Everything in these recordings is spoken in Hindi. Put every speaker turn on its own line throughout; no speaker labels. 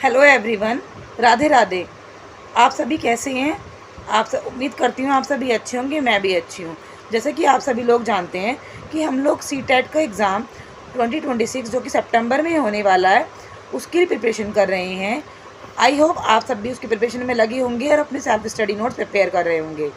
Hello everyone, Radhe Radhe. आप सभी कैसे हैं? आप सब उम्मीद करती हूँ आप सभी अच्छे होंगे, मैं भी अच्छी हूँ। जैसे कि आप सभी लोग जानते हैं कि हम लोग सीटेट का एग्ज़ाम 2026 जो कि सितंबर में होने वाला है, उसकी प्रिपरेशन कर रहे हैं। आई होप आप सब भी उसकी प्रिपरेशन में लगे होंगे और अपने सेल्फ स्टडी नोट्स प्रिपेयर कर रहे होंगे।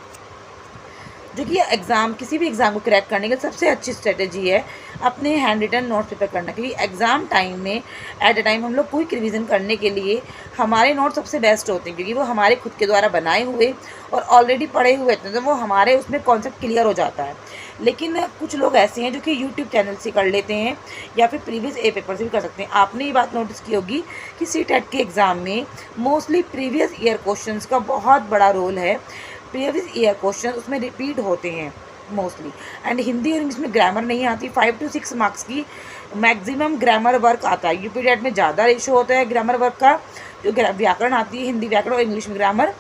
जो कि एग्ज़ाम किसी भी एग्ज़ाम को क्रैक करने की सबसे अच्छी स्ट्रेटजी है अपने हैंड रिटन नोट्स प्रिपेयर करना, क्योंकि एग्ज़ाम टाइम में एट अ टाइम हम लोग क्विक रिवीजन करने के लिए हमारे नोट्स सबसे बेस्ट होते हैं, क्योंकि वो हमारे खुद के द्वारा बनाए हुए और ऑलरेडी पढ़े हुए होते हैं, तो वो हमारे उसमें कॉन्सेप्ट क्लियर हो जाता है। लेकिन कुछ लोग ऐसे हैं जो कि यूट्यूब चैनल से कर लेते हैं या फिर प्रीवियस ए पेपर से भी कर सकते हैं। आपने ये बात नोटिस की होगी कि सीटेट के एग्ज़ाम में मोस्टली प्रीवियस ईयर क्वेश्चंस का बहुत बड़ा रोल है। प्रीवियस ईयर क्वेश्चन उसमें रिपीट होते हैं मोस्टली, एंड हिंदी और इंग्लिश में ग्रामर नहीं आती। 5 to 6 मार्क्स की मैक्सिमम ग्रामर वर्क आता है। यूपी टेट में ज़्यादा रेशो होता है ग्रामर वर्क का, जो व्याकरण आती है, हिंदी व्याकरण और इंग्लिश में ग्रामर।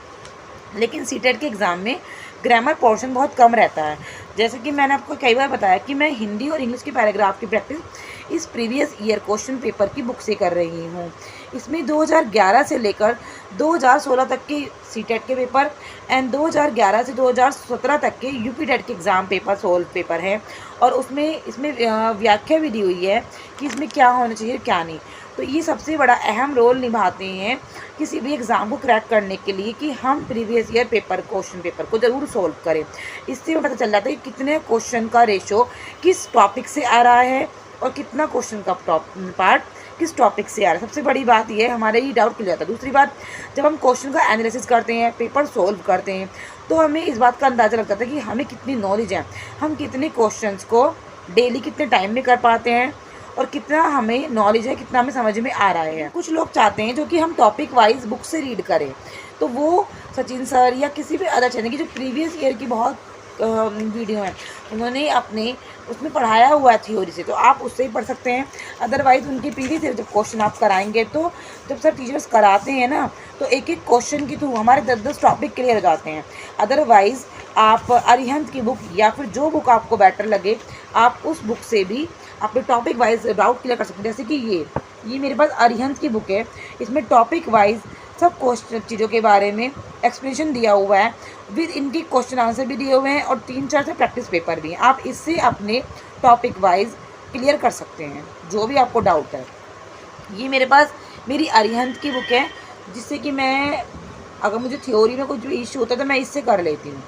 लेकिन सीटेट के एग्ज़ाम में ग्रामर पोर्शन बहुत कम रहता है। जैसे कि मैंने आपको कई बार बताया कि मैं हिंदी और इंग्लिश के पैराग्राफ की प्रैक्टिस इस प्रीवियस ईयर क्वेश्चन पेपर की बुक से कर रही हूँ। इसमें 2011 से लेकर 2016 तक के सीटेट के पेपर एंड 2011 से 2017 तक के यूपी टेट के एग्ज़ाम पेपर सोल्व पेपर हैं, और इसमें व्याख्या भी दी हुई है कि इसमें क्या होना चाहिए क्या नहीं। तो ये सबसे बड़ा अहम रोल निभाते हैं किसी भी एग्ज़ाम को क्रैक करने के लिए कि हम प्रीवियस ईयर क्वेश्चन पेपर को ज़रूर सोल्व करें। इससे पता चल जाता है कि कितने क्वेश्चन का रेशो किस टॉपिक से आ रहा है और कितना क्वेश्चन का पार्ट किस टॉपिक से आ रहा है। सबसे बड़ी बात ये है, हमारे ये डाउट क्लियर होता है। दूसरी बात, जब हम क्वेश्चन का एनालिसिस करते हैं, पेपर सोल्व करते हैं, तो हमें इस बात का अंदाज़ा लग जाता है कि हमें कितनी नॉलेज है, हम कितने क्वेश्चंस को डेली कितने टाइम में कर पाते हैं और कितना हमें नॉलेज है, कितना हमें समझ में आ रहा है। कुछ लोग चाहते हैं जो कि हम टॉपिक वाइज बुक से रीड करें, तो वो सचिन सर या किसी भी अदर चैनल की जो प्रीवियस ईयर की बहुत वीडियो हैं, उन्होंने अपने उसमें पढ़ाया हुआ है थ्योरी से, तो आप उससे ही पढ़ सकते हैं। अदरवाइज़ उनकी प्रीवियस ईयर जब क्वेश्चन आप कराएंगे, तो जब सर टीचर्स कराते हैं ना, तो एक एक क्वेश्चन के थ्रू हमारे 10-10 टॉपिक क्लियर हो जाते हैं। अदरवाइज़ आप अरिहंत की बुक या फिर जो बुक आपको बेटर लगे, आप उस बुक से भी अपने टॉपिक वाइज डाउट क्लियर कर सकते हैं। जैसे कि ये मेरे पास अरिहंत की बुक है, इसमें टॉपिक वाइज सब क्वेश्चन चीज़ों के बारे में एक्सप्लेनेशन दिया हुआ है, विद इनकी क्वेश्चन आंसर भी दिए हुए हैं और 3-4 से प्रैक्टिस पेपर भी हैं। आप इससे अपने टॉपिक वाइज क्लियर कर सकते हैं जो भी आपको डाउट है। ये मेरे पास मेरी अरिहंत की बुक है, जिससे कि मैं अगर मुझे थ्योरी में कुछ भी इशू होता है तो मैं इससे कर लेती हूँ।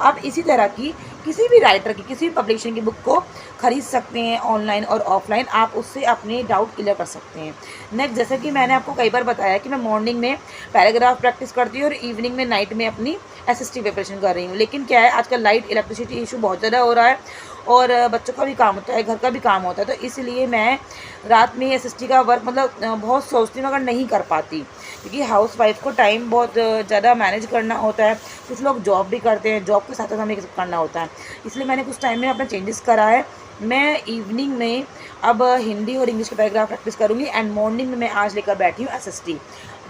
आप इसी तरह की किसी भी राइटर की किसी भी पब्लिकेशन की बुक को खरीद सकते हैं, ऑनलाइन और ऑफलाइन। आप उससे अपने डाउट क्लियर कर सकते हैं। नेक्स्ट, जैसे कि मैंने आपको कई बार बताया कि मैं मॉर्निंग में पैराग्राफ प्रैक्टिस करती हूँ और इवनिंग में नाइट में अपनी एसएसटी प्रिपरेशन कर रही हूँ। लेकिन क्या है, आजकल लाइट इलेक्ट्रिसिटी इशू बहुत ज़्यादा हो रहा है और बच्चों का भी काम होता है, घर का भी काम होता है, तो इसलिए मैं रात में एसएसटी का वर्क बहुत सोचती हूँ, अगर नहीं कर पाती, क्योंकि हाउस वाइफ को टाइम बहुत ज़्यादा मैनेज करना होता है। कुछ लोग जॉब भी करते हैं, जॉब के साथ साथ हमें करना होता है, इसलिए मैंने कुछ टाइम में अपना चेंजेस करा है। मैं इवनिंग में अब हिंदी और इंग्लिश के पैराग्राफ प्रैक्टिस करूँगी एंड मॉर्निंग में मैं आज लेकर बैठी हूँ एसएसटी।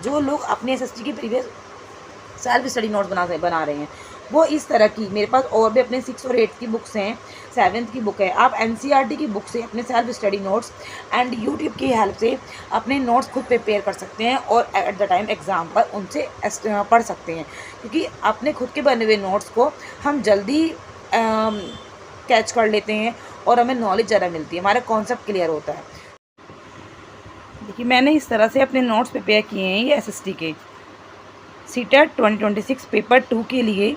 जो लोग अपने एसएसटी की प्रीवियस सेल्फ स्टडी नोट्स बना रहे हैं, वो इस तरह की मेरे पास और भी अपने 6 और 8 की बुक्स हैं, 7th की बुक है। आप एनसीईआरटी की बुक से अपने self study notes and YouTube की हेल्प से अपने नोट्स खुद प्रिपेयर कर सकते हैं और एट द टाइम एग्ज़ाम पर उनसे पढ़ सकते हैं, क्योंकि अपने खुद के बने हुए नोट्स को हम जल्दी कैच कर लेते हैं और हमें नॉलेज ज़्यादा मिलती है, हमारा कॉन्सेप्ट क्लियर होता है। देखिए, मैंने इस तरह से अपने नोट्स प्रिपेयर किए हैं ये एसएसटी के सीटेट 2026 पेपर 2 के लिए,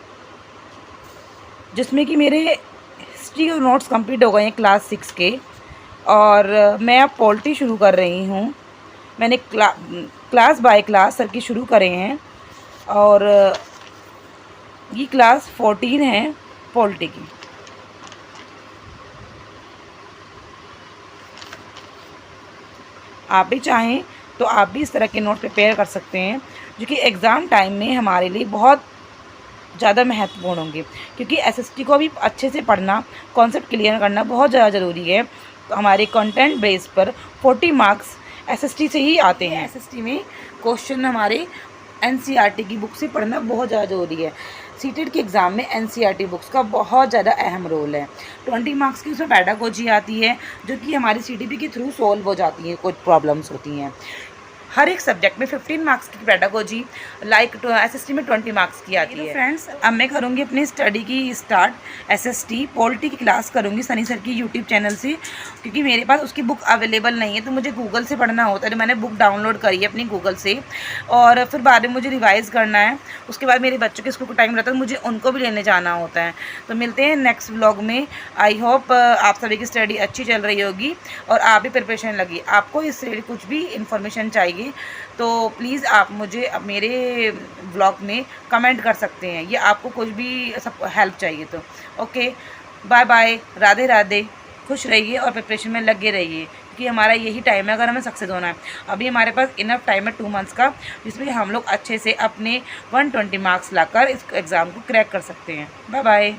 जिसमें कि मेरे हिस्ट्री के नोट्स कंप्लीट हो गए हैं क्लास 6 के, और मैं अब पॉलिटी शुरू कर रही हूँ। मैंने क्लास बाय क्लास सर की शुरू करे हैं और ये क्लास 14 है पॉलिटी की। आप भी चाहें तो आप भी इस तरह के नोट प्रिपेयर कर सकते हैं, जो कि एग्ज़ाम टाइम में हमारे लिए बहुत ज़्यादा महत्वपूर्ण होंगे, क्योंकि एसएसटी को भी अच्छे से पढ़ना, कॉन्सेप्ट क्लियर करना बहुत ज़्यादा ज़रूरी है। तो हमारे कंटेंट बेस पर 40 मार्क्स एसएसटी से ही आते हैं। एसएसटी में क्वेश्चन हमारे एनसीईआरटी की बुक से पढ़ना बहुत ज़्यादा ज़रूरी है। सीटेट के एग्ज़ाम में एनसीईआरटी बुक्स का बहुत ज़्यादा अहम रोल है। 20 मार्क्स की उसमें पैडागोजी आती है, जो कि हमारी सीटीपी के थ्रू सॉल्व हो जाती है, कुछ प्रॉब्लम्स होती हैं। हर एक सब्जेक्ट में 15 मार्क्स की पेडागोजी, लाइक SST में 20 मार्क्स की आती है। फ्रेंड्स, अब मैं करूँगी अपनी स्टडी की स्टार्ट। SST पॉलिटी की क्लास करूँगी सनी सर की यूट्यूब चैनल से, क्योंकि मेरे पास उसकी बुक अवेलेबल नहीं है, तो मुझे गूगल से पढ़ना होता है। तो मैंने बुक डाउनलोड करी है अपनी गूगल से, और फिर बाद में मुझे रिवाइज़ करना है। उसके बाद मेरे बच्चों के स्कूल को टाइम रहता है, मुझे उनको भी लेने जाना होता है। तो मिलते हैं नेक्स्ट व्लॉग में। आई होप आप सभी की स्टडी अच्छी चल रही होगी और आप भी प्रिपरेशन लगी। आपको इससे कुछ भी इंफॉर्मेशन चाहिए तो प्लीज़ आप मुझे मेरे व्लॉग में कमेंट कर सकते हैं, या आपको कुछ भी सब हेल्प चाहिए तो। Okay, bye bye, Radhe Radhe. खुश रहिए और प्रिपरेशन में लगे रहिए, क्योंकि हमारा यही टाइम है अगर हमें सक्सेस होना है। अभी हमारे पास इनफ टाइम है 2 मंथ्स का, जिसमें हम लोग अच्छे से अपने 120 मार्क्स लाकर इस एग्ज़ाम को क्रैक कर सकते हैं। Bye bye.